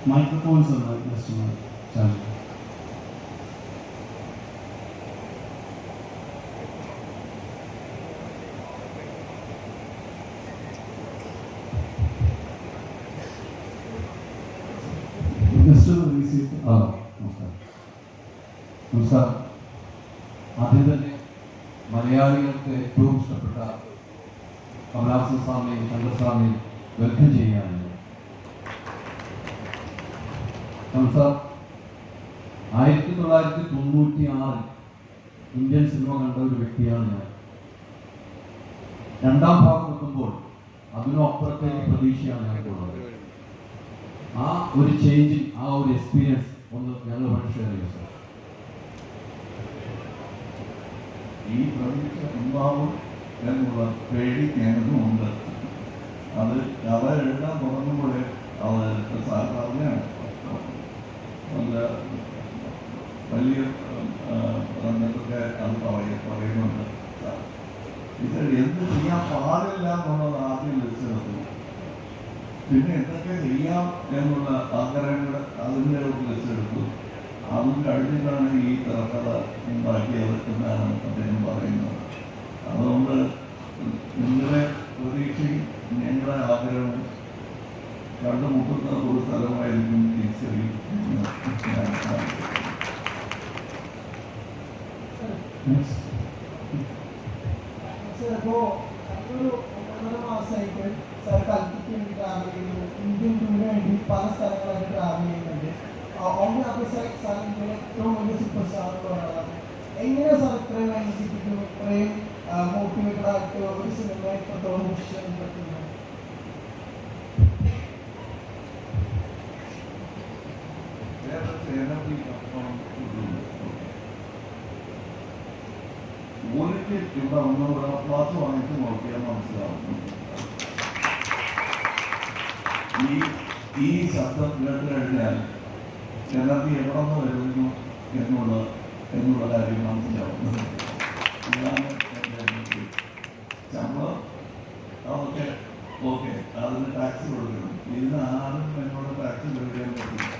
Microphones are like this one. നമസ്കാരം. ആദ്യം തന്നെ മലയാളികൾക്ക് ഏറ്റവും ഇഷ്ടപ്പെട്ട കമലാസൻ സ്വാമി ചന്ദ്രസ്വാമി വെൽക്കം ചെയ്യുകയാണ്. സാർ 1996 ഇന്ത്യൻ സിനിമ കണ്ട ഒരു വ്യക്തിയാണ് ഞാൻ. രണ്ടാം ഭാഗം എത്തുമ്പോൾ അതിനപ്പുറത്തേക്ക് പ്രതീക്ഷയാണ് ഞങ്ങൾക്കുള്ളത്. ആ ഒരു ചേഞ്ചിൽ ആ ഒരു എക്സ്പീരിയൻസ് ഒന്ന് ഞങ്ങൾ ഷെയർ ചെയ്യും സാർ. ഈ പ്രതീക്ഷ ഉണ്ടാവും എന്നുള്ള പേടി ഞങ്ങൾക്കുമുണ്ട്. അത് കഥ എഴുതാൻ തുടങ്ങുമ്പോഴേ അത് സാധാരണയാണ്. നല്ല വലിയ രംഗത്തൊക്കെ അത് പറയുന്നുണ്ട്. ഇത് എന്ത് ചെയ്യാൻ പാടില്ല എന്നുള്ളത് ആദ്യം ലക്ഷ്യമെത്തുന്നു. പിന്നെ എന്തൊക്കെ ചെയ്യാം എന്നുള്ള ആഗ്രഹങ്ങൾ അതിൻ്റെ ഒരു ലക്ഷ്യമെടുത്തു. അതും കഴിഞ്ഞിട്ടാണ് ഈ തിരക്കഥ ഉണ്ടാക്കിയത് എന്നാണ് അദ്ദേഹം പറയുന്നത്. അതുകൊണ്ട് നിങ്ങളുടെ പ്രതീക്ഷയും ഞങ്ങളുടെ ആഗ്രഹവും കണ്ടുമുട്ടുന്ന ഒരു സ്ഥലമായിരിക്കും ഈ ചെറിയ മാസമായിട്ട് സാർ കൽപ്പിക്ക് വേണ്ടി ട്രാവൽ ചെയ്യുന്നു, ഇന്ത്യൻ ടൂറിന് വേണ്ടി പല സ്ഥലങ്ങളായിട്ട് ട്രാവൽ ചെയ്യുന്നുണ്ട്. സാർ ഇന്ത്യയിലെ ഏറ്റവും വലിയ സൂപ്പർ സ്റ്റാർ എന്ന് പറയുന്നത് എങ്ങനെ സാർ ഇത്രയും എനർജറ്റിക്കും ഇത്രയും മോട്ടിവേറ്റഡ് ആയിട്ട് ഒരു സിനിമ എത്രത്തോളം ചെയ്യാൻ പറ്റുന്നു? ഒരിക്കൽ ഇവിടെ ഒന്നുകൂടെ ക്ലാസ് വാങ്ങിച്ച് നോക്കിയാൽ മനസ്സിലാവും. ഈ ശബ്ദം കേട്ട് കഴിഞ്ഞാൽ എനർജി എവിടെ നിന്ന് വരുന്നു എന്നുള്ള കാര്യം മനസ്സിലാവുന്നത്. ഇതാണ് എൻ്റെ എനർജി. ശമ്പളം അതൊക്കെ ഓക്കെ, അതിന് ടാക്സ് കൊടുക്കണം. ഇതിന് ആരും എന്നോട് ടാക്സ് കൊടുക്കാൻ പറ്റില്ല.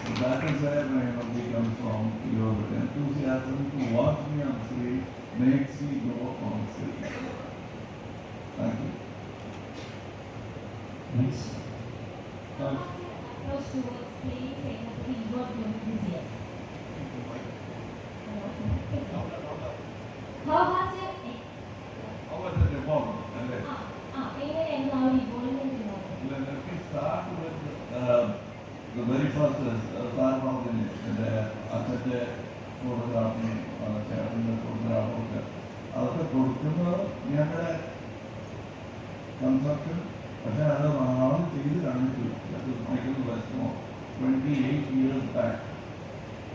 So that is where my energy comes from. Your enthusiasm to watch me on screen makes me go on screen. Thank you. Next. Approach towards playing saying that we work with this year. How has your How was the development? Let me start with the very first start from the അച്ഛൻ്റെ photography, ചേട്ടൻ്റെ ഫോട്ടോഗ്രാഫൊക്കെ അതൊക്കെ കൊടുക്കുന്നത് ഞങ്ങളുടെ conception. പക്ഷേ അത് ആളും ചെയ്ത് കാണിച്ചു. Michael Westmore 28 years back.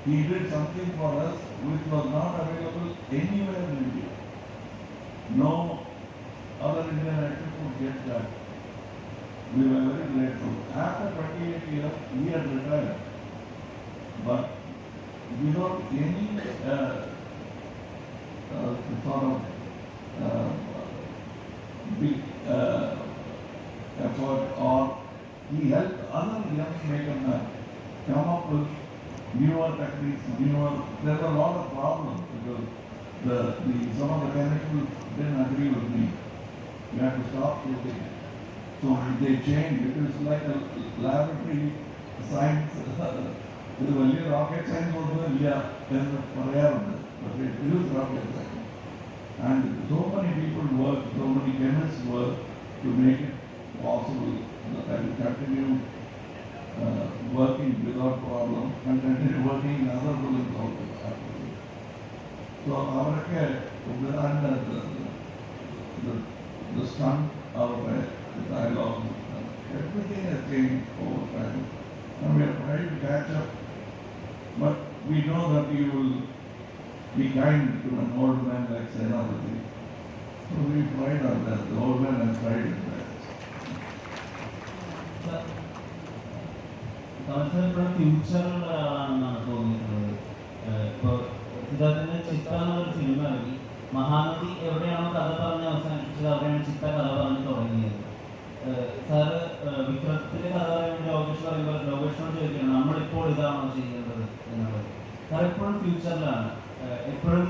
He did something for us which was not available anywhere in India. No other Indian actor could get that. We were very grateful. After 28 years, he had retired. But without any sort of big effort, or he helped other young makers come up with newer techniques, there were a lot of problems because some of the chemicals didn't agree with me. You have to stop shooting. So they changed. It is like a laboratory science. ഇത് വലിയ rocket science ഒന്നും ഇല്ല എന്ന് പറയാറുണ്ട്. But it is rocket science. And so many people work, so many chemists work to make it possible that you continue working without problem and continue working in other films also. So അവരൊക്കെ the stunt of the dialogue, everything has changed over time. And we are trying to catch up. But we know that you will be kind to an old man like Senapati. So we tried our best. The old man has tried his best. ഫ്യൂച്ചറുള്ള ഒരാളാണെന്നാണ് തോന്നിയിട്ടുള്ളത്. ഇപ്പോൾ സിദ്ധാർത്ഥിന്റെ ചിത്രം എന്നൊരു cinema ഇറങ്ങി. മഹാനദി എവിടെയാണോ കഥ പറഞ്ഞ് അവസാനിച്ചത് സൃഷ്ടിച്ചത് അവിടെയാണ് ചിത്ത കഥ പറഞ്ഞ് തുടങ്ങിയത്. സാറ് വിക്രത്തിലെ കഥ പറയുമ്പോൾ ലോകേഷ് പറയുമ്പോൾ ലോകേഷിനോട് ചോദിക്കുകയാണ് നമ്മളിപ്പോൾ ഇതാണോ ചെയ്യേണ്ടത് എന്നുള്ളത്. സാർ എപ്പോഴും ഫ്യൂച്ചറിലാണ്, എപ്പോഴും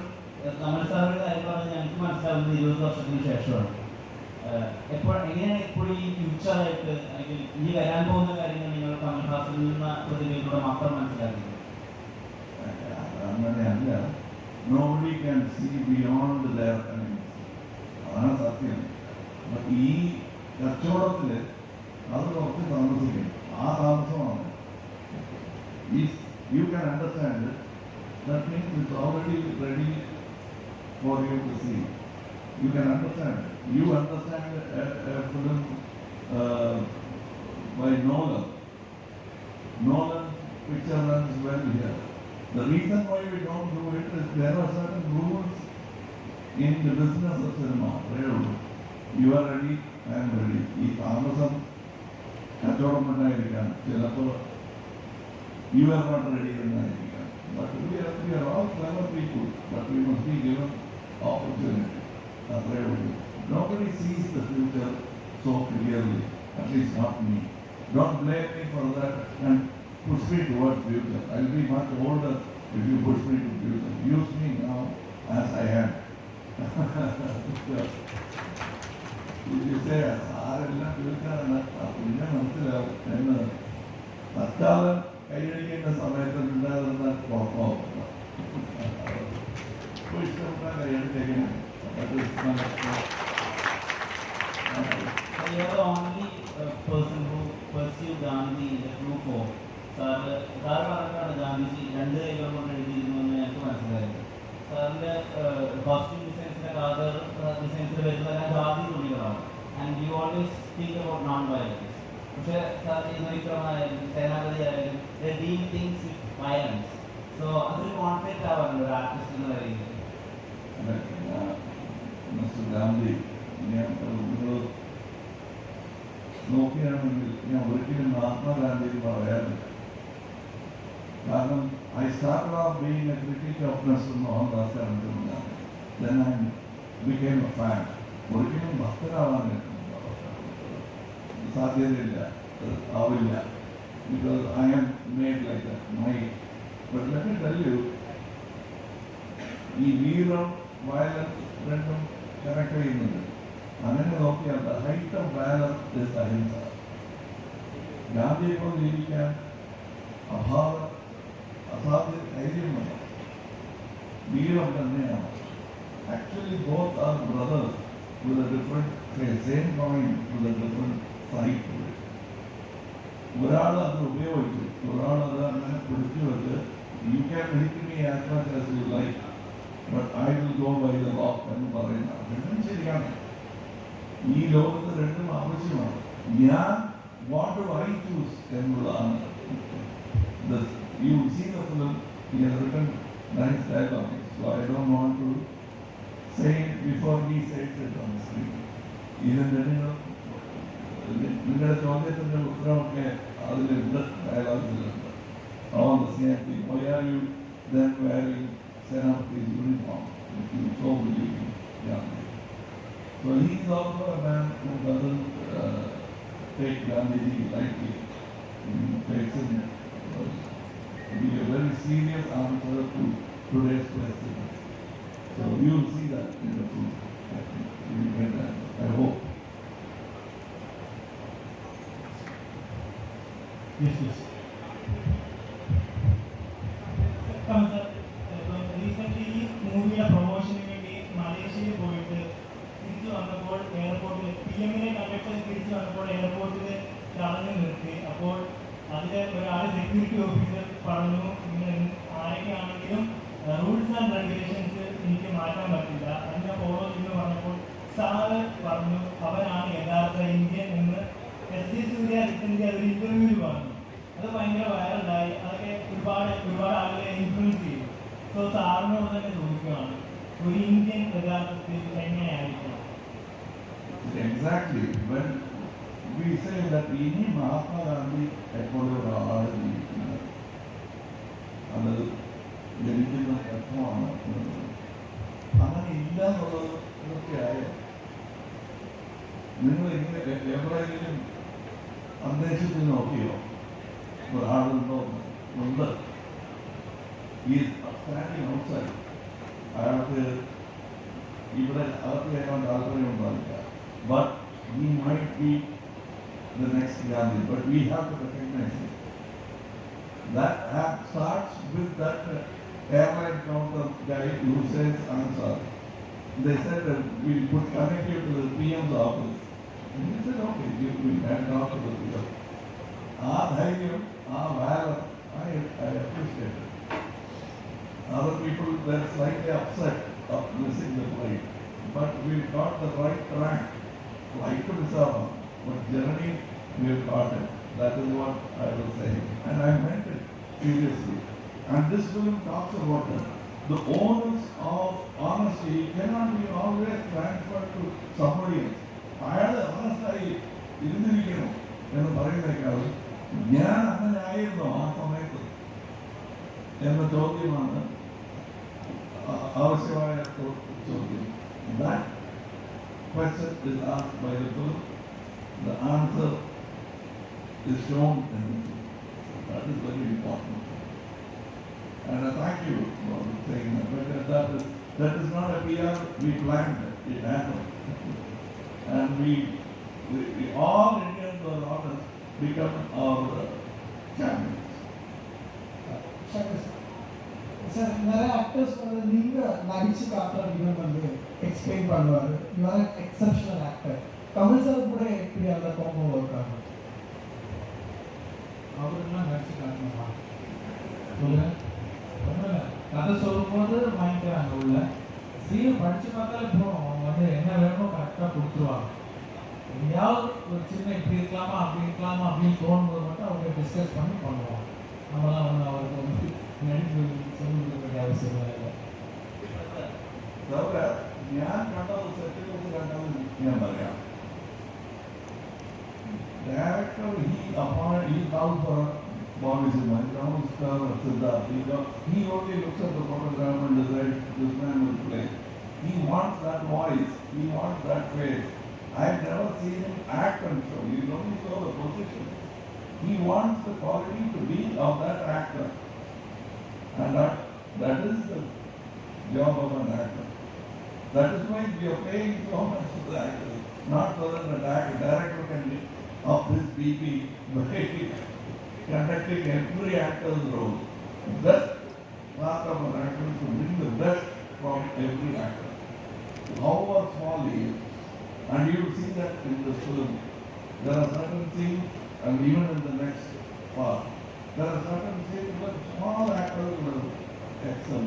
നമ്മൾ സാറിൻ്റെ കാര്യം പറഞ്ഞ് ഞങ്ങൾക്ക് മനസ്സിലാവുന്നത് 20 വർഷത്തിന് ശേഷമാണ്. എങ്ങനെയാണ് ഇപ്പോഴും ഈ ഫ്യൂച്ചറായിട്ട് അല്ലെങ്കിൽ ഈ വരാൻ പോകുന്ന കാര്യങ്ങൾ നിങ്ങൾ കമൽഹാസനിൽ നിന്ന് പ്രതിഭയിലൂടെ മാത്രം മനസ്സിലാക്കുന്നത്? അങ്ങനെയല്ല, nobody can see beyond their earnings. അതാണ് സത്യം. ഈ കച്ചവടത്തിൽ അത് കുറച്ച് താമസിക്കും, ആ താമസമാണ്. If you can understand it, that means it's already ready for you to see. You can understand it. You understand a film by Nolan. Nolan's picture runs well here. The reason why we don't do it is there are certain rules in the business of cinema. You are ready, I am ready. ഈ താമസം കച്ചവടം ഉണ്ടായിരിക്കാം, ചിലപ്പോൾ you are not ready എന്നായിരിക്കാം. But we are all clever people, but we must be given opportunity. അത്രയേ ഉള്ളൂ. Nobody sees the future so clearly, at least not me. Don't blame me for that and push me towards future. I will be much older if you push me to future. Use me now as I am. If you say, ആരെല്ലാം future-ആണ്, പിന്നെ മനസ്സിലാവും എന്ന് തൽക്കാലം കൈയടിക്കേണ്ട സമയത്ത് ഉണ്ടാകുന്ന കുഴപ്പമാവും. ഇഷ്ടപ്പെട്ടാൽ കൈയടിച്ചേക്കണം. You are the only person who pursued Gandhi in the true form. Sir പറഞ്ഞാണ് ഗാന്ധിജി 2 കൈകൾ കൊണ്ട് എഴുതിയിരുന്നു എന്ന് ഞങ്ങൾക്ക് മനസ്സിലായത്. സാറിൻ്റെ കോസ്റ്റ്യൂം ഡിസൈൻസിൻ്റെ കാതർ ഡിസൈൻസിൽ വരുന്നതെല്ലാം ജാതി തുണികളാണ്. And you always think about non violence. പക്ഷേ സാർ വിക്രമായാലും സേനാപതി ആയാലും deal things with violence. So അതൊരു കോൺഫ്ലിക്റ്റ് ആവാറുണ്ട് ഒരു ആർട്ടിസ്റ്റ് എന്ന നിലയിൽ. മിസ്റ്റർ ഗാന്ധി, ഞാൻ നോക്കുകയാണെങ്കിൽ ഞാൻ ഒരിക്കലും മഹാത്മാഗാന്ധി പറയാറില്ല. കാരണം I started off being a critic of Mr. Mohandas Gandhi. Then I became a fan. ഒരിക്കലും ഭക്തരാവാൻ സാധ്യതയില്ല, ആവില്ല. Because I am made like that. But let me tell you, ഈ വീരം വയലൻസ് രണ്ടും കണക്ട് ചെയ്യുന്നുണ്ട്. അങ്ങനെ നോക്കിയാൽ the height of valor is അഹിംസ. ഗാന്ധിയെ പോലെ ജീവിക്കാൻ അസാധ്യ ധൈര്യമാണ്, വീരം തന്നെയാണ്. Actually both are brothers with a different same coin with a different side to it. ഒരാൾ അത് ഉപയോഗിച്ചു, ഒരാൾ അത് അങ്ങനെ പിടിച്ചു വെച്ച് you can hit me as much as you like, but I will go by the law എന്ന് പറയുന്ന രണ്ടും ശരിയാണ്. ഈ ലോകത്ത് രണ്ടും ആവശ്യമാണ്. ഞാൻ what do I choose എന്നുള്ളതാണ്. You see the film, he has written nice dialogue, so I don't want to say it before he says it on screen. ഇതിൻ്റെ നിങ്ങളുടെ ചോദ്യത്തിൻ്റെ ഉത്തരമൊക്കെ അതിലുണ്ട്, ഡയലോഗ്സിലുണ്ട്. All the same thing. Why are you then wearing Senapati's uniform if you so believe in Gandhi? So he is also a man who doesn't take Gandhiji lightly. He takes him to be a very serious answer to today's questions. So you will see that in the film. You will get that, I hope. Yes. Recent ഈ മൂവിയുടെ പ്രൊമോഷന് വേണ്ടി മലേഷ്യയിൽ പോയിട്ട് തിരിച്ചു വന്നപ്പോൾ എയർപോർട്ടിൽ PM-നെ കണ്ടിട്ട് തിരിച്ചു വന്നപ്പോൾ എയർപോർട്ടിൽ തടഞ്ഞു നിർത്തി. അപ്പോൾ അതിൽ ഒരാൾ സെക്യൂരിറ്റി ഓഫീസർ പറഞ്ഞു, ഇങ്ങനെ ആരൊക്കെയാണെങ്കിലും റൂൾസ് ആൻഡ് റെഗുലേഷൻസ് എനിക്ക് മാറ്റാൻ പറ്റില്ല, അതിനെ ഫോളോ ചെയ്യുന്നു പറഞ്ഞപ്പോൾ സാറ് പറഞ്ഞു അവനാണ് യഥാർത്ഥ ഇന്ത്യൻ എന്ന് SD സൂര്യ റീസെന്റ് അതൊരു ഇന്റർവ്യൂവിൽ പറഞ്ഞു. അത് ഭയങ്കര വൈറലായി. അതൊക്കെ ഒരുപാട് ആളുകളെ ഇൻഫ്ലുവൻസ് ചെയ്തു. സോ സാറിനോട് തന്നെ ചോദിക്കുകയാണ്, ഒരു ഇന്ത്യൻ യഥാർത്ഥത്തിൽ എങ്ങനെയായിരിക്കണം? Exactly. When we say that ഇനി മഹാത്മാഗാന്ധി എപ്പോഴും ഒരാൾ ജീവിക്കുന്നത്, അത് ജനിക്കുന്ന അർത്ഥമാണ്. അങ്ങനെ ഇല്ല എന്നുള്ളത് തീർച്ചയായും നിങ്ങൾ ഇങ്ങനെ എവിടെയെങ്കിലും അന്തരീക്ഷത്തിൽ നോക്കിയോ ഒരാളുണ്ടോ? ഉണ്ട്. ഈ സ്റ്റാൻഡിങ് ഔട്ട്സൈഡ്. അയാൾക്ക് ഇവിടെ അകത്ത് കയറാൻ താല്പര്യം ഉണ്ടാവില്ല. But he might be the next Gandhi, but we have to recognize it. That starts with that airline counter guy who says, "I'm sorry." They said that we'll connect you to the PM's office. And he said, "Okay, you can talk to the PM." Our value, our valor, I appreciate it. Other people were slightly upset of missing the flight, but we got the right track. Flight to Visaba, but journey we have got it. That is what I was saying, and I meant it seriously. And this film talks about it. The onus of honesty cannot be always transferred to somebody else. അയാൾ honest-ആയി ഇരുന്നിരിക്കണം എന്ന് പറയുന്നേക്കാൾ ഞാൻ അങ്ങനെ ആയിരുന്നു ആ സമയത്ത് എന്ന ചോദ്യമാണ് ആവശ്യമായ ചോദ്യം. That question is asked by the film. The answer is shown in the film. That is very important. And I thank you for saying that. Because that is not a PR. We planned it. It happened. And we all Indians who are honest become our champions. Sir நிறைய actors வந்து நீங்கள் நடிச்சு காட்டுற விதம் வந்து explain பண்ணுவார். You are exceptional actor. Kamal sir கூட எப்படி அந்த கோம்போ ஒர்க் ஆகும்? அவருக்கெல்லாம் நடிச்சு காட்டணுமா சொல்லுங்க. ஒன்றும் இல்லை, கதை சொல்லும்போது வாங்கிக்கிறாங்க உள்ள. சீன் படித்து பார்த்தாலே போகும், அவங்க வந்து என்ன வேணுமோ கரெக்டாக கொடுத்துருவாங்க. எங்கேயாவது ஒரு சின்ன இப்படி இருக்கலாமா அப்படி இருக்கலாமா அப்படின்னு தோணும்போது மட்டும் அவங்க டிஸ்கஸ் பண்ணி பண்ணுவோம். நம்மளாம் ஒன்று அவருக்கு வந்து நடிப்பு சொல்லி கொடுக்க வேண்டிய அவசியம் இல்லை. തവര ഞാൻ കണ്ടത് സെറ്റിൽ വെച്ച് കണ്ടത് ഞാൻ പറയാം. Director he called for Bobby Simha, he comes for Siddharth. He only looks at the photograph and decides this man will play. He wants that voice, he wants that face. I've never seen him act and show. He only saw the position. He wants the quality to be of that actor. And that is the job of an actor. That is why we are paying so much to the actor, not so that the director can up his BP by conducting every actor's role. The best part of an actor is to bring the best from every actor, however small he is. And you will see that in the film. There are certain scenes, and even in the next part, there are certain scenes where small actors will excel.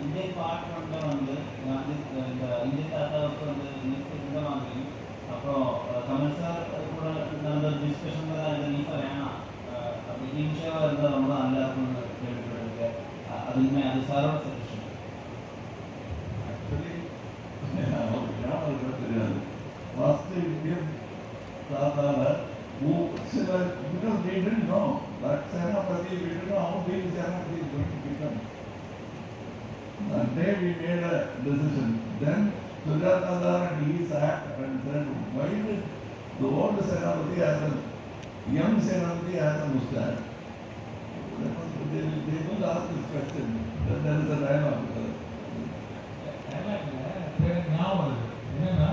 Indian பாட்டு வந்து Indian தாத்தாவுக்கு வந்து இந்த மாதிரி அப்புறம் Kamal sir கூட நடந்த discussion தான் இந்த நீசா வேணாம் அப்படி ஈஸியாக இருந்தால் ரொம்ப நல்லா இருக்கும்னு கேள்விப்பட்டிருக்கு. அதுவுமே அது சாரோட suggestion. Actually, first Indian Tatara who said, because they didn't know that Senapati, we didn't know how big Senapati is going to become. That day we made a decision. Then Sujata and he sat and said, why did the old Senapati has a young Senapati has a mustache? They will ask this question. Then there is a dialogue. ஞாபகம் வருது என்னன்னா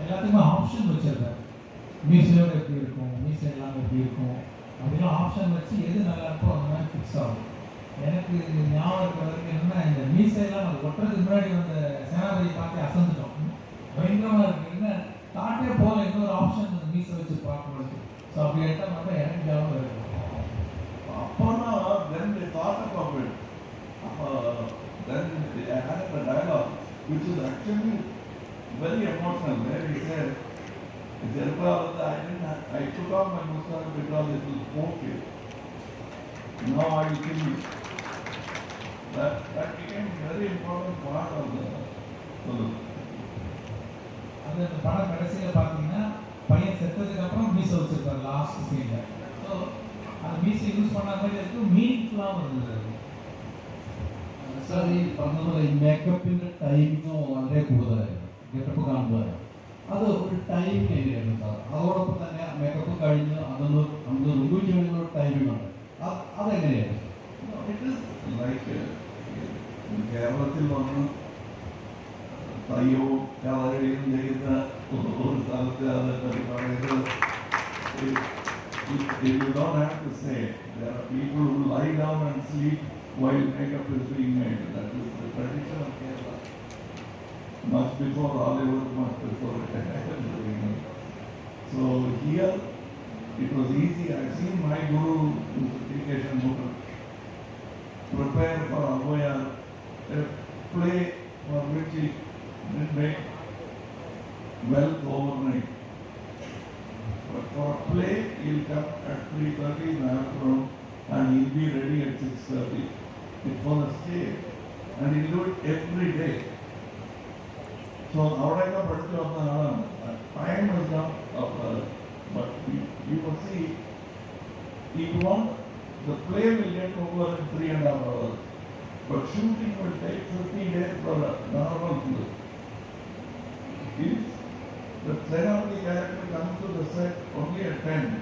எல்லாத்துக்குமே option வச்சிருந்தார். மீசையோடு எப்படி இருக்கும், மீசை இல்லாமல் எப்படி இருக்கும் அப்படிலாம் ஆப்ஷன் வச்சு எது நல்லா இருக்கோ அந்த மாதிரி ஃபிக்ஸ் ஆகும். எனக்கு ஞாபகம் வரைக்கும் என்னன்னா இந்த மீசையெல்லாம் நம்ம ஒட்டுறதுக்கு முன்னாடி அந்த சேனாபதி பார்த்து அசந்துட்டோம். பயங்கரமாக இருக்குது. என்ன தாட்டே போல இன்னொரு ஆப்ஷன் அந்த மீசை வச்சு பார்க்கணும். ஸோ அப்படி எடுத்தால் மட்டும் எனக்கு ஞாபகம் இருக்கும். Apana, then they thought about it. Then they had a dialogue, which is actually very emotional, where he said, I took off my mustache because it was okay. Now I will kill you. That became a very important part of the film. அது அந்த படம் கடைசியில் பார்த்தீங்கன்னா பையன் செத்ததுக்கு அப்புறம் மீசை வச்சிருப்பார் லாஸ்ட் சீனில். ஸோ அந்த மீசை யூஸ் பண்ண மாதிரி இருக்கும், மீனிங்ஃபுல்லாகவும் இருந்தது. സാർ ഈ പറഞ്ഞ പോലെ ഈ മേക്കപ്പിൻ്റെ ടൈമിങ്ങും വളരെ കൂടുതലായിരുന്നു. ഗെറ്റപ്പ് കാണുമ്പോൾ അത് ഒരു ടൈമിംഗ് എങ്ങനെയായിരുന്നു സാർ? അതോടൊപ്പം തന്നെ മേക്കപ്പ് കഴിഞ്ഞ് അതൊന്ന് നമുക്ക് റിവ്യൂ ചെയ്യാനുള്ള ടൈമിംഗ് ഉണ്ട്, അതെങ്ങനെയായിരുന്നു? It is like കേരളത്തിൽ വന്ന് തയ്യവും കളയുകയും ചെയ്യുന്ന ഒരു സ്ഥലത്ത് അതൊക്കെ പറയുന്നത് you don't have to say it. There are people who lie down and sleep while makeup is being made. That is the tradition of Kerala. Much before Hollywood, much before everything. So here it was easy. I've seen my guru, Mr. T.K. Shanmugam, prepare for Avoya, a play for which he didn't make wealth overnight. But for a play, he'll come at 3:30 in the afternoon and he'll be ready at 6:30. It's for the stage. And he'll do it every day. So, avareka padithu vanna aalanu. Time is not but you will see, the play will get over in 3.5 hours. But shooting will take 50 days for a normal film. If the celebrity character comes to the set only at 10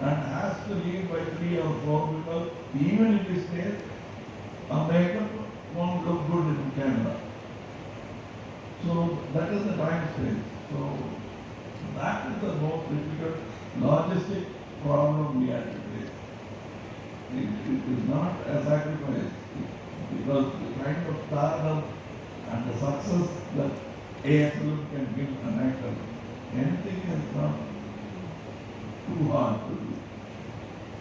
and has to leave by 3 or 4 because even if he stays, a makeup won't look good in camera. So that is the time space. So that is the most difficult logistic problem we have to face. It is not a sacrifice because the kind of stardom and the success that AFL can give an actor, anything is not too hard to do.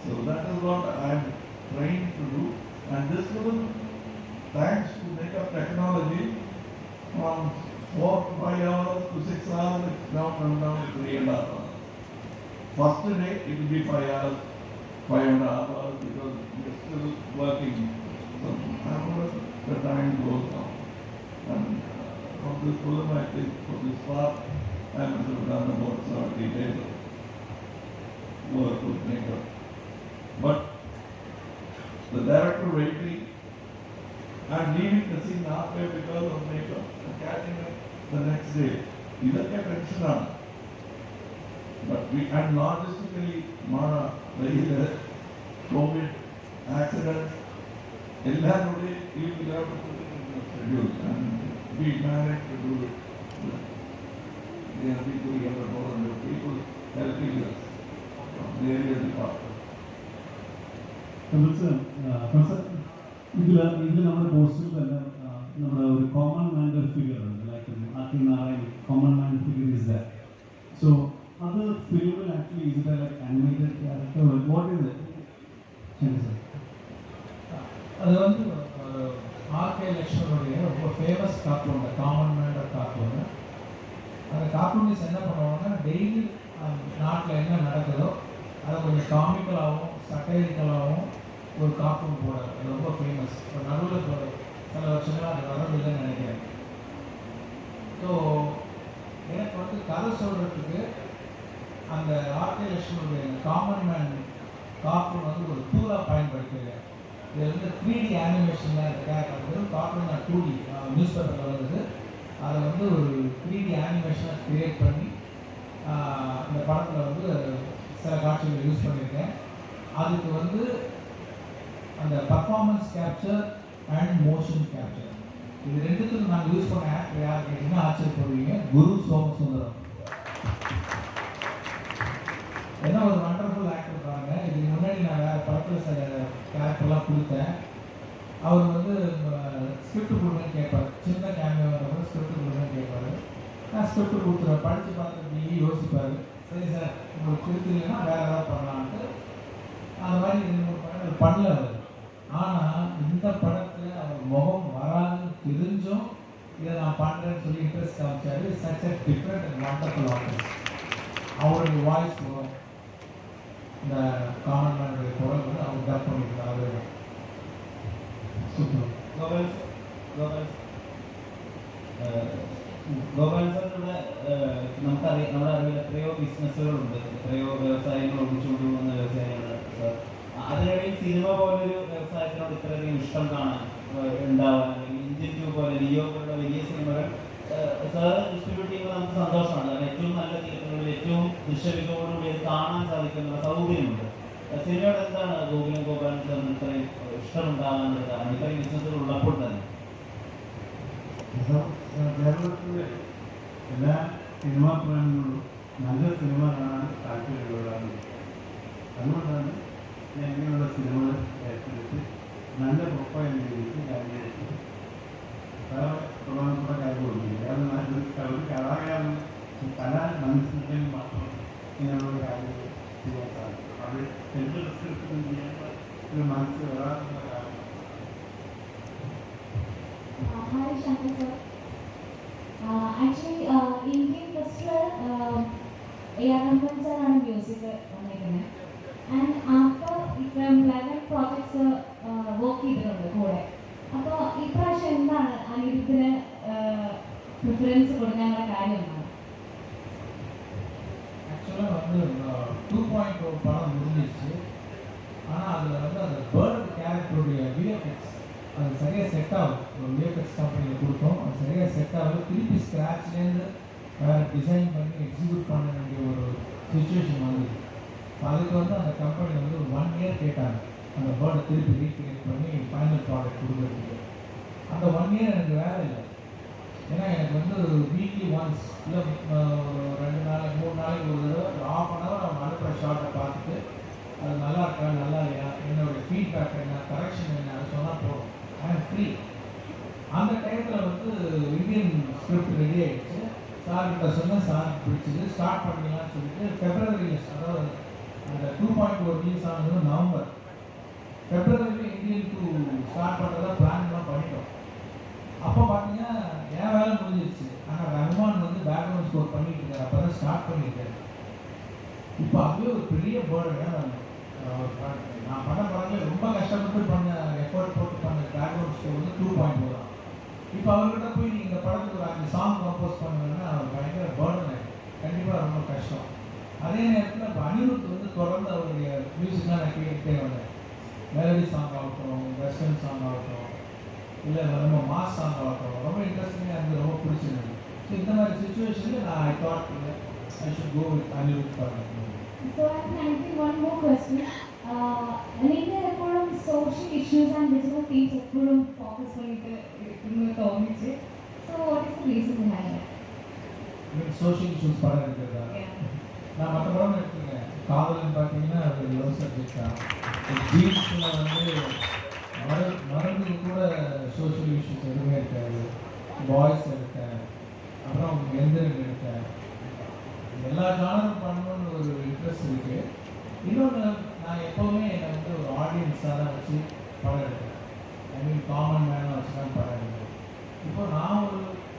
So that is what I am trying to do. And this film, thanks to makeup technology, from 4 to 5 hours to 6 hours, it's now come down to 3.5 hours. First day, it will be 5 hours, 5.5 hours because we are still working. So after the time goes down. And from this film, I think for this part, I must have done about 70 days of work with makeup. But the director waiting and leaving the scene halfway because of makeup and catching it the next day. Either get tension on. But we and logistically, the COVID accidents, everybody we will have to put it in the schedule and we managed to do it. There are people, 400 people helping us from various departments. ഇതിൽ നമ്മുടെ പോസ്റ്ററിൽ തന്നെ നമ്മുടെ ഒരു common man figure ഉണ്ട്, like RK Narayan common man figure is that. So അത് ഫിലിമിൽ actually is it like animated character, what is it? ശരി സാർ. அது வந்து ஆர்கே லக்ஷ்மணுடைய ரொம்ப famous cartoon, common man cartoon. அந்த கார்ட்டூனிஸ்ட் என்ன பண்ணுவாங்கன்னா டெய்லி நாட்டில் என்ன நடக்குதோ அதை கொஞ்சம் காமிக்கலாகவும் சட்டைரிக்கலாகவும் ஒரு கார்ட்டூன் போடுறாரு. அது ரொம்ப ஃபேமஸ். இப்போ நடுவில் சில வருஷங்களாக அது வரவில்லைன்னு நினைக்கிறேன். ஸோ எனக்கு வந்து கதை சொல்கிறதுக்கு அந்த ஆர்கே லக்ஷ்மணுடைய காமன் மேன் கார்ட்டூன் வந்து ஒரு டூலாக பயன்படுத்தியிருக்கேன். இது வந்து 3D அனிமேஷனில் இருக்கேன். அது வந்து கார்ட்டூன் 2D நியூஸ் பேப்பரில் வந்தது. அதை வந்து ஒரு 3D அனிமேஷனாக கிரியேட் பண்ணி இந்த படத்தில் வந்து சில காட்சிகளை யூஸ் பண்ணியிருக்கேன். அதுக்கு வந்து அந்த performance capture and motion capture இது ரெண்டுத்துக்கும் நாங்கள் யூஸ் பண்ண ஆக்டர் யார் கேட்டிங்கன்னா ஆச்சரியப்படுவீங்க, குரு சோமசுந்தரம். என்ன ஒரு வண்டர்ஃபுல் ஆக்டர் பாருங்க. இதுக்கு முன்னாடி நான் வேறு படத்தில் சில கேரக்டர்லாம் கொடுத்தேன். அவர் வந்து ஸ்கிரிப்ட் கொடுங்கன்னு கேட்பார். சின்ன கேமியோ கூட ஸ்கிரிப்ட் கொடுங்கன்னு கேட்பார். நான் ஸ்கிரிப்ட் கொடுத்துருவேன். படித்து பார்த்துட்டு யோசிப்பார். சரி சார் உங்களுக்கு கொடுத்துருங்கன்னா வேறு ஏதாவது பண்ணலான்ட்டு அந்த மாதிரி 2-3 படங்கள் பண்ணல அவர். ஆனால் இந்த படத்தில் அவர் முகம் வராதுன்னு தெரிஞ்சும் இதை நான் பண்ணுறேன்னு சொல்லி இன்ட்ரெஸ்ட் காமிச்சாரு. Such a different and wonderful artist. அவருடைய வாய்ஸ் வரும், இந்த காமன் மேனுடைய குரல் வந்து அவர் டப் பண்ணியிருக்காரு. சூப்பர். ഗോപാൽ സാറിലൂടെ നമുക്കറിയാം, നമ്മുടെ അറിവിൽ എത്രയോ ബിസിനസ്സുകളുണ്ട്, എത്രയോ വ്യവസായങ്ങൾ ഒഴിച്ചുകൊണ്ട് പോകുന്ന വ്യവസായങ്ങൾ സാർ. അതിനിടയിൽ സിനിമ പോലൊരു വ്യവസായത്തിനോട് ഇത്രയധികം ഇഷ്ടം കാണാൻ ഉണ്ടാവാൻ, അല്ലെങ്കിൽ ഇന്ത്യൻ ടൂ പോലെ ലിയോ പോലുള്ള വലിയ സിനിമകൾ സാർ ഡിസ്ട്രിബ്യൂട്ട് ചെയ്യുമ്പോൾ നമുക്ക് സന്തോഷമാണ്. കാരണം ഏറ്റവും നല്ല തിയേറ്ററുകളിൽ ഏറ്റവും ദൃശ്യമികവോടുകൂടി അത് കാണാൻ സാധിക്കുന്ന സൗകര്യമുണ്ട്. സിനിമയോട് എന്താണ് ഗോകുലം ഗോപാലൻ സാറിന് ഇത്രയും ഇഷ്ടമുണ്ടാകാനുള്ള കാരണം? ഇത്രയും ബിസിനസ്സുകൾ ഉള്ളപ്പോൾ തന്നെ കേരളത്തിലെ എല്ലാ സിനിമാ പ്രേമികളും നല്ല സിനിമ കാണാൻ താല്പര്യമുള്ളവരാണ്. അതുകൊണ്ടാണ് ഞാൻ ഇങ്ങനെയുള്ള സിനിമകൾ ഏറ്റെടുത്ത് നല്ല പ്രൊഫൈൽ രീതിക്ക് കാര്യമായിട്ട് വേറെ പ്രധാനപ്പെട്ട കാര്യങ്ങളൊന്നുമില്ല. അത് ഒരു കലാകാരൻ കല മനസ്സിൽ മാത്രം ഇങ്ങനെയുള്ള കാര്യങ്ങൾ ചെയ്യാൻ സാധിക്കും. അത് എന്ത് റിസൾട്ടും ചെയ്യാൻ ഒരു മനസ്സ് വരാനുള്ള കാര്യം. Hi Shankar sir. Actually, Indian festival, A.R. Rahman sir ആണ് മ്യൂസിക് വന്നിരിക്കുന്നത്. ആൻഡ് ആഫ്റ്റർ ഇപ്പം 11 പ്രോജക്ട്സ് വർക്ക് ചെയ്തിട്ടുണ്ട് കൂടെ. അപ്പോൾ ഇപ്രാവശ്യം എന്താണ് അനിരുദ്ധിന് പ്രിഫറൻസ് കൊടുക്കാനുള്ള കാര്യം എന്താണ്? ஆக்சுவலாக வந்து 2.0 படம் முடிஞ்சிச்சு. ஆனால் அதில் வந்து அந்த பேர்டு கேரக்டருடைய விஎஃப்எக்ஸ் அது சரியாக செட் ஆகும். ஒரு விஎஃப்எக்ஸ் கம்பெனியில் கொடுத்தோம், அது சரியாக செட் ஆகும். திருப்பி ஸ்க்ராட்ச்லேருந்து வேறு டிசைன் பண்ணி எக்ஸிக்யூட் பண்ண வேண்டிய ஒரு சுச்சுவேஷன் வந்துது. அதுக்கு வந்து அந்த கம்பெனி வந்து ஒரு 1 year கேட்டாங்க அந்த பேர்டை திருப்பி ரீக்ரியேட் பண்ணி ஃபைனல் ப்ராடக்ட் கொடுக்குறதுக்கு. அந்த 1 year எனக்கு வேலை இல்லை. ஏன்னா எனக்கு வந்து வீக்லி ஒன்ஸ் இல்லை 2 நாளைக்கு 3 நாளைக்கு ஒரு தடவை ஒரு ½ an hour அவங்க அனுப்புகிற ஷார்ட்டை பார்த்துட்டு அது நல்லா இருக்கா நல்லா இல்லையா, என்னோடய ஃபீட்பேக் என்ன, கரெக்ஷன் என்ன, அது சொன்னால் போதும். ஐ ஆம் ஃப்ரீ. அந்த டைத்தில் வந்து இந்தியன் ஸ்கிரிப்ட் ரெடி ஆகிடுச்சு. சார்கிட்ட சொன்னால் சார் பிடிச்சிது, ஸ்டார்ட் பண்ணிடலாம்னு சொல்லிட்டு ஃபெப்ரவரியில், அதாவது அந்த 2.0 ரிலீஸ் ஆனது நவம்பர், ஃபெப்ரவரியில் இந்தியன் 2 ஸ்டார்ட் பண்ணுறதா பிளான்லாம் பண்ணிட்டோம். அப்போ பார்த்தீங்கன்னா என் வேலை முடிஞ்சிருச்சு. ஆனால் ரஹ்மான் வந்து பேக்ரவுண்ட் ஸ்கோர் பண்ணிட்டு இருக்காரு. அப்போ தான் ஸ்டார்ட் பண்ணியிருக்காரு. இப்போ அதுவே ஒரு பெரிய பேர்டு. நான் பண்ண படங்களே ரொம்ப கஷ்டப்பட்டு பண்ண எஃபர்ட் போட்டு பண்ண பேக்ரவுண்ட் ஸ்கோர் வந்து 2.0 தான். இப்போ அவர்கிட்ட போய் நீங்கள் இந்த படத்துக்கு ஒரு 5 சாங் கம்போஸ் பண்ணுங்கன்னா அவர் பயங்கர பேர்டன் ஆகிடும். கண்டிப்பாக ரொம்ப கஷ்டம். அதே நேரத்தில் இப்போ அனிருத் வந்து தொடர்ந்து அவருடைய மியூசிக்லாம் நான் கேட்டுகிட்டே வந்தேன். மெலடி சாங் ஆகட்டும், வெஸ்டர்ன் சாங் ஆகட்டும், இல்லை ரொம்ப மாஸ் சாங் ஆகட்டும், ரொம்ப இன்ட்ரெஸ்டிங்காக இருந்து ரொம்ப பிடிச்சிருந்தது. ஸோ இந்த மாதிரி சுச்சுவேஷனில் நான் I thought I should go with Anirudh for that movie. So I think one more question. நீங்கள் എപ്പോഴും social issues and digital themes എപ്പോഴും ഫോക്കസ് பண்ணிட்டு இருக்குன்னு തോന്നിச்சு. So what is the reason behind that? Mean social issues படம் இருக்கிறதா? நான் மற்ற படம் எடுத்துருக்கேன். காதல்னு பார்த்தீங்கன்னா அது லவ் சப்ஜெக்ட் தான். ஜீன்ஸில் வந்து மருந்துக்கு கூட சோஷியல் இஷ்யூஸ் எதுவுமே இருக்காது. பாய்ஸ் இருக்கேன், அப்புறம் எந்திரன் இருக்கேன். எல்லா ஜானரும் பண்ணணும்னு ஒரு இன்ட்ரெஸ்ட் இருக்குது. இன்னொன்று, நான் எப்போவுமே என்னை வந்து ஒரு ஆடியன்ஸாக தான் வச்சு படம் எடுக்கிறேன். ஐ மீன் காமன் மேனாக வச்சு தான் படம் எடுக்கிறேன். இப்போ நான்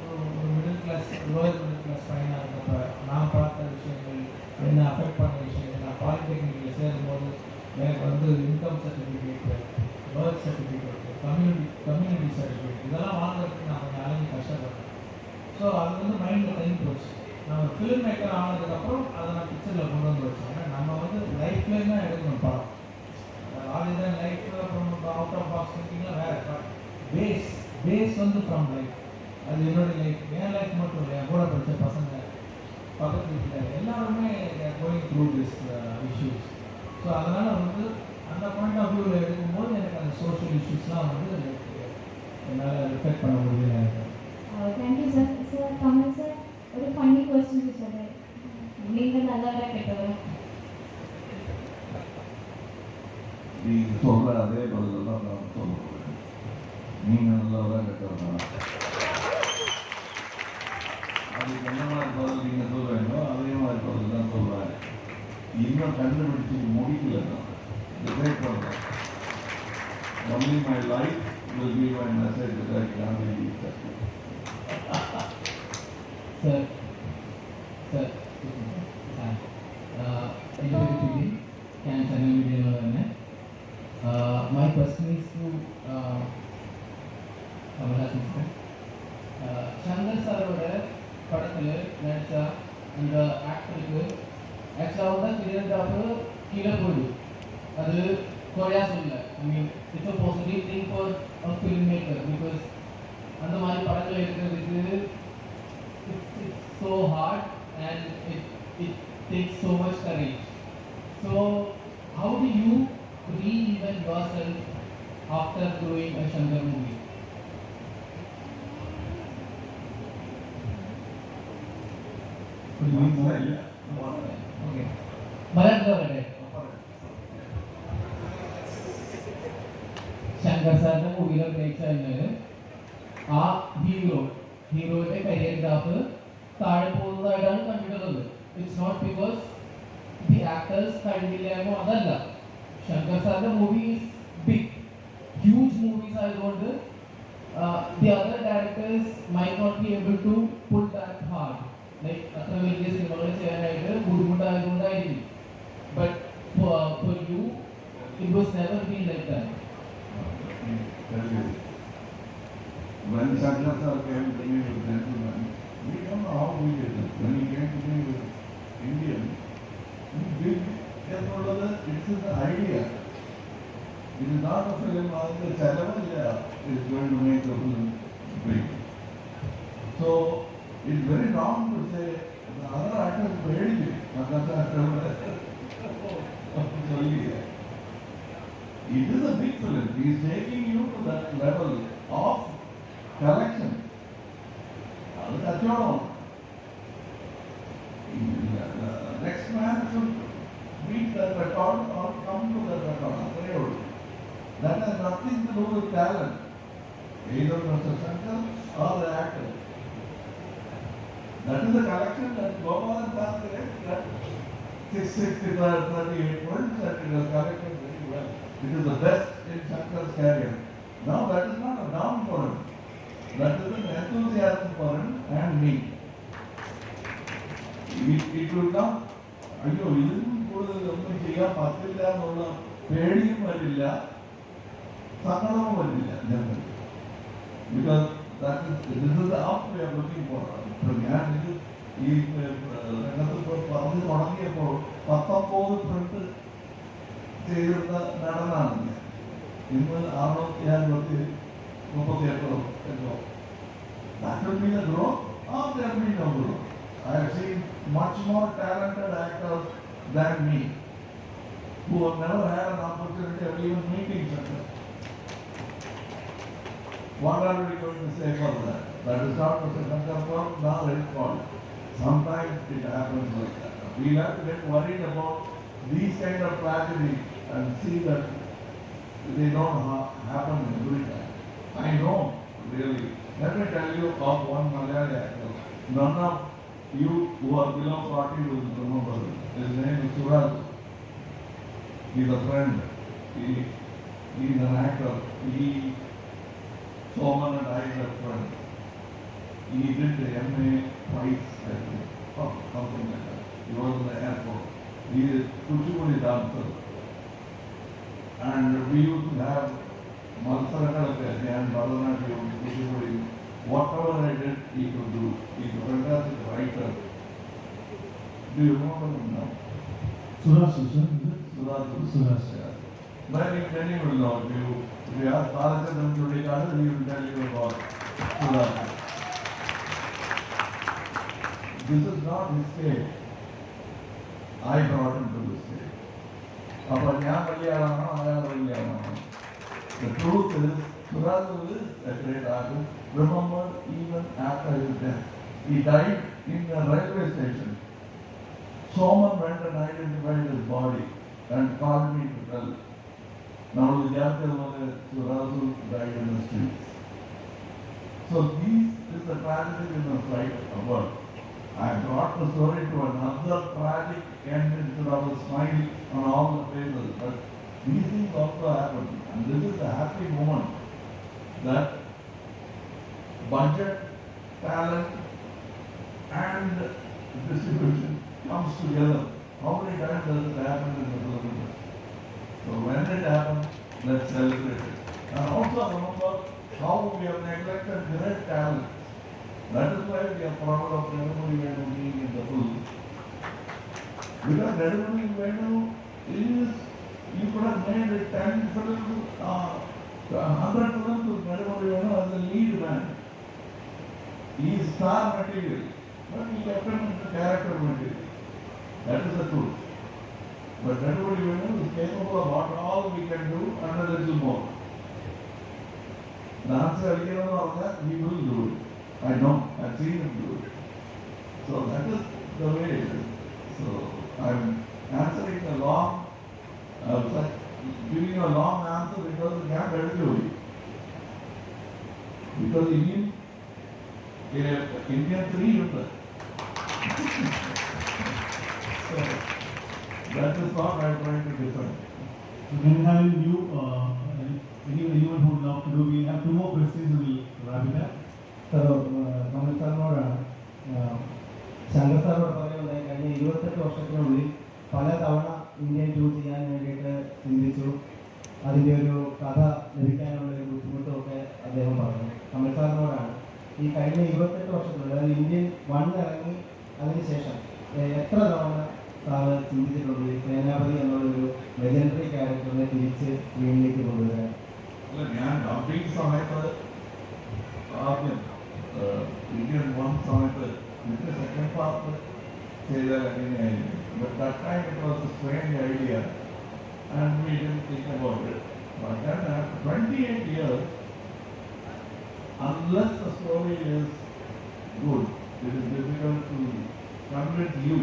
ஒரு middle class, lower middle class பையனாக இருந்தப்போ நான் பார்த்த விஷயங்கள், என்னை அஃபெக்ட் பண்ண விஷயங்கள், நான் பாலிடெக்னிக்கில் சேரும்போது எனக்கு வந்து income certificate, birth certificate, community certificate இதெல்லாம் வாங்குறதுக்கு நான் கொஞ்சம் அலைஞ்சு கஷ்டப்பட்டேன். ஸோ அது வந்து மைண்டில் தங்கி போச்சு. நான் ஒரு ஃபிலிம் மேக்கர் ஆனதுக்கப்புறம் அதை நான் பிக்சரில் கொண்டு வந்து வச்சேன். ஏன்னா நம்ம வந்து லைஃப்லேயே தான் எடுக்கணும் படம். ஆல்ரெடி தான் லைஃப், அப்புறம் அவுட் ஆஃப் பாக்ஸ் திங்கிங்லாம் வேறு. பட் பேஸ் வந்து ஃப்ரம் லைஃப். அது என்னுடைய லைஃப், என் லைஃப் மட்டும் இல்லை, என் கூட படித்த பசங்க, பக்கத்து வீட்டில் எல்லாருமே going through this issues. So அதனால் வந்து அந்த பாயிண்ட் ஆஃப் வியூவில் எடுக்கும்போது எனக்கு அந்த சோஷியல் இஷ்யூஸ்லாம் வந்து என்னால் ரிஃப்ளெக்ட் பண்ண முடியல எனக்கு. Thank you sir. Sir, Kamal sir, ഒരു ഫണ്ണി ക്വസ്റ്റ്യൻ ചോദിച്ചത്, നിങ്ങൾ നല്ലവരെ കേട്ടവരെ நீங்கள் சொல்கிற அதே பதில் தான் நான் சொல்லுவேன். நீங்கள் நல்லவராக கெட்டவரா, அதுக்கு என்ன மாதிரி பதில் நீங்கள் சொல்கிறீங்களோ அதே மாதிரி பதில் தான் சொல்கிறேன். இன்னும் கண்டுபிடிச்சி முடிக்கல தான். டிசைட் பண்ணுறேன். Only my life will be my message that I can be said. Sir, എൻ്റെ പേര് ഫിലിം, ഞാൻ ചെന്നൈ മീഡിയയിൽ തന്നെ. My question is to Kamal Haasan sir. Shankar സാറോടെ പടത്തിൽ നടിച്ച அந்த ആക്ടർക്ക് ആക്ച്വലി അവരുടെ കിരിയോഗ്രാഫർ കീഴെ പോയി. അത് കുറയാ சொல்ல. I mean, it's a positive thing for a filmmaker because அந்த மாதிரி படங்கள் எடுக்கிறதுக்கு so hard and it takes so much courage. So how do you reinvent yourself after doing a Shankar movie? മനസ്സിലായില്ല. Okay. മലയാളത്തിലെ ശങ്കർ സാറിന്റെ മൂവിയിൽ അഭിനയിച്ചു കഴിഞ്ഞാൽ ആ ഹീറോയുടെ കരിയർ ഗ്രാഫ് താഴെ പോകുന്നതായിട്ടാണ് കണ്ടിട്ടുള്ളത്. It's not because the actors കഴിവില്ലായ്മോ, അതല്ല. ശങ്കർ സാറിന്റെ മൂവി ബിഗ് ഹ്യൂജ് മൂവീസ് ആയതുകൊണ്ട് the other directors might not be able to pull that hard. Like അത്ര വലിയ സിനിമകൾ ചെയ്യാനായിട്ട് ബുദ്ധിമുട്ടായതുകൊണ്ടായിരിക്കും. But for you it was never been like that. When Shankar sir came to me with gentlemen, we don't know how we did it. When he came to me with Indian, we did it. It's an idea. It is not a film. The Chalavanya is going to make the film big. So it's very wrong to say the other actors very big. It is a big film. He is taking you to that level of collection. That's your own. Next man should beat that record or come to that record. That has nothing to do with talent, either Mr. Shankar or the actor. That is the collection that Gopal got 638 points and it was collected very well. It is the best in Shankar's career. Now that is not a down for him. That is an enthusiasm for him and me. It will not, അയ്യോ ഇതിനും കൂടുതൽ ഒന്നും ചെയ്യാൻ പറ്റില്ല എന്നുള്ള പേടിയും വരില്ല, സങ്കടവും വരില്ല ഞങ്ങൾക്ക്. Because this is the up we are looking for. ഞാൻ ഇത് ഈ രംഗത്ത് പറഞ്ഞു തുടങ്ങിയപ്പോൾ 19 പ്രിന്റ് ചെയ്തിരുന്ന നടനാണ് ഞാൻ. ഇന്ന് 638 എന്നോ. That will be the growth or there will be no growth. I have seen much more talented actors than me who have never had an opportunity of even meeting Shankar. What are we going to say for that? That is not Mr. Shankar fault, now it's fault. Sometimes it happens like that. We have to get worried about these kind of tragedies and see that they don't happen every time. I know, really. Let me tell you of one Malayali actor. None of you who are below 40 will remember him. His name is Suraj. He is a friend. He is an actor. Soman and I are friends. He did the MA twice, I think, or something like that. He was in the airport. He is Kuchipudi dancer. And we used to have Malsarangalake and Bharatanatyam, Kuchipudi. Whatever I did, he could do. He is a fantastic writer. Do you remember him now? Suraj, sir. Suraj. Many will know. If you ask Balacharan Judikadu, he will tell you about Suraj. This is not his stage. I brought him to the stage. The truth is, Suraj is a great artist. Remember, even after his death, he died in a railway station. Someone went and identified his body and called me to tell. Now the Suraj died in the streets. So this is the tragedy we must write about. I brought the story to another tragic end instead of a smile on all the faces. But these things also happen. And this is a happy moment that budget, talent and distribution comes together. How many times does it happen in the film industry? So when it happens, let's celebrate it. And also remember how we have neglected great talent. That is why we are proud of Nedumudi Venu being in the film. Because Nedumudi Venu is, you could have made 10 films, 100 films with Nedumudi Venu as the lead man. He is star material. but we kept him in the character material. That is the truth. But everybody is capable of what all we can do and a little more. Dance again or that, he will do it. I know, I've seen him do it. So that is the way it is. So I'm answering a long, giving a long answer because I can't tell you. Because Indian 3 ഉണ്ട്. So that is what I'm trying to defend. When having you, anyone who would love to do, we have 2 more questions, we will wrap it up. Kamal സാറിനോടാണ് Shankar സാറിനോട് പറയുന്നത് കഴിഞ്ഞ 28 വർഷത്തിനുള്ളിൽ പല തവണ Indian 2 ചെയ്യാൻ വേണ്ടിയിട്ട് ചിന്തിച്ചു. അതിൻ്റെ ഒരു കഥ ലഭിക്കാനുള്ള ഒരു ബുദ്ധിമുട്ടും ഒക്കെ അദ്ദേഹം പറഞ്ഞു. കമൽ സാറിനോടാണ് ഈ കഴിഞ്ഞ 28 വർഷത്തിനുള്ളിൽ അതായത് ഇന്ത്യൻ 1 ഇറങ്ങി അതിനുശേഷം എത്ര തവണ സാറ് ചിന്തിച്ചിട്ടുണ്ട് ഈ സേനാപതി എന്നുള്ളൊരു ലെജൻഡറി ക്യാരക്ടറിനെ തിരിച്ച് സ്ക്രീനിലേക്ക് കൊണ്ടുവരാൻ? ഞാൻ ഡബിംഗ് സമയത്ത് ആദ്യം ഇന്ത്യൻ 1 സമയത്ത് ഇതിന്റെ സെക്കൻഡ് പാർട്ട് ചെയ്താൽ എങ്ങനെയായിരുന്നു. But that time it was a strange idea and we didn't think about it. But then after 28 years, unless the story is good, it is difficult to convince you.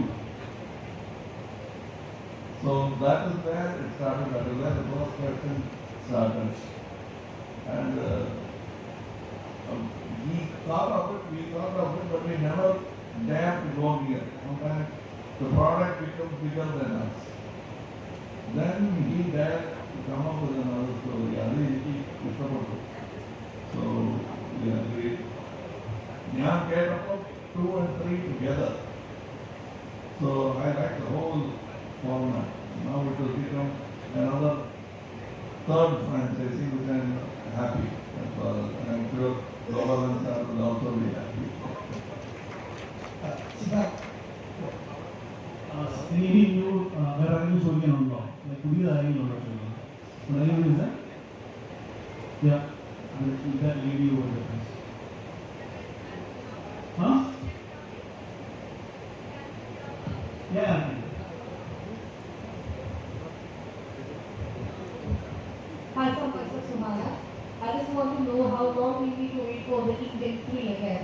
So that is where it started, that is where the first question started. And we thought of it, but we never dared to go near. Sometimes the product becomes bigger than us. Then he dared to come up with another story. So we agreed. Nyan came up 2 and 3 together. So I like the whole format. Now it will become another third franchisee, which I am happy. I am sure Gopalan sir will also be happy. ഇനി വേറെ ആരെങ്കിലും ചോദിക്കാനുണ്ടോ? പുതിയ ആരെങ്കിലും ഉണ്ടോ ചോദിക്കാൻ? Is that? Yeah. That lady over there, please. Huh? Yeah. Hi, from Mr. Sumaya. I just want to know how long we need to wait for the Indian 3 again.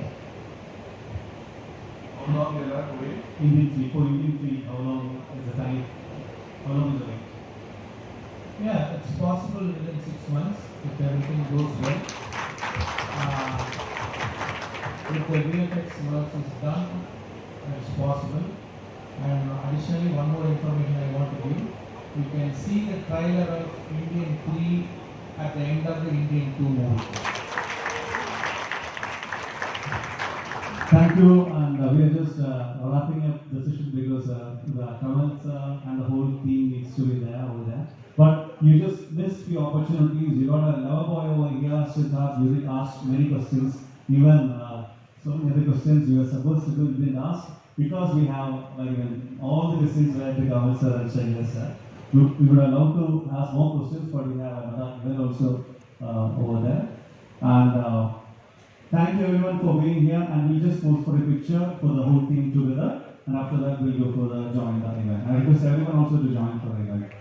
How long will that wait? Indian 3, for Indian 3, how long is the time? How long is the wait? Yeah, it's possible within 6 months if everything goes well. If the VFX work is done, it's possible. And additionally, one more information I want to give. You can see the trailer of Indian 3 at the end of the Indian 2 movie. Thank you, and we are just wrapping up the session because the comments and the whole team needs to be there over there. But you just missed few opportunities. You got a lover boy over here, Siddharth. You did ask many questions, even so many other questions you were supposed to do, you didn't ask because we have even all the questions were to Kamal sir and Shankar sir. We would have loved to ask more questions, but we have another event also over there. And thank you everyone for being here, and we'll just pose for a picture for the whole team together, and after that we'll go for the join the event. I request everyone also to join for the event.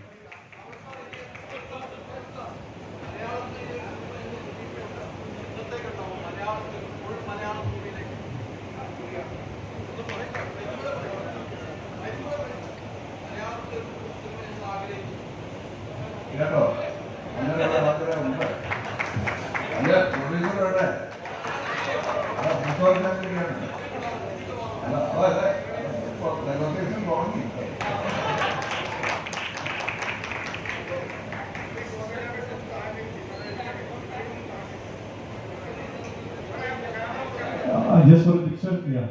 കേട്ടോ അങ്ങനെയുള്ള ആൾക്കാരെ ഉണ്ട്. അല്ല പ്രൊഡ്യൂസറുടെ negotiation തുടങ്ങി. Just for a picture, yeah.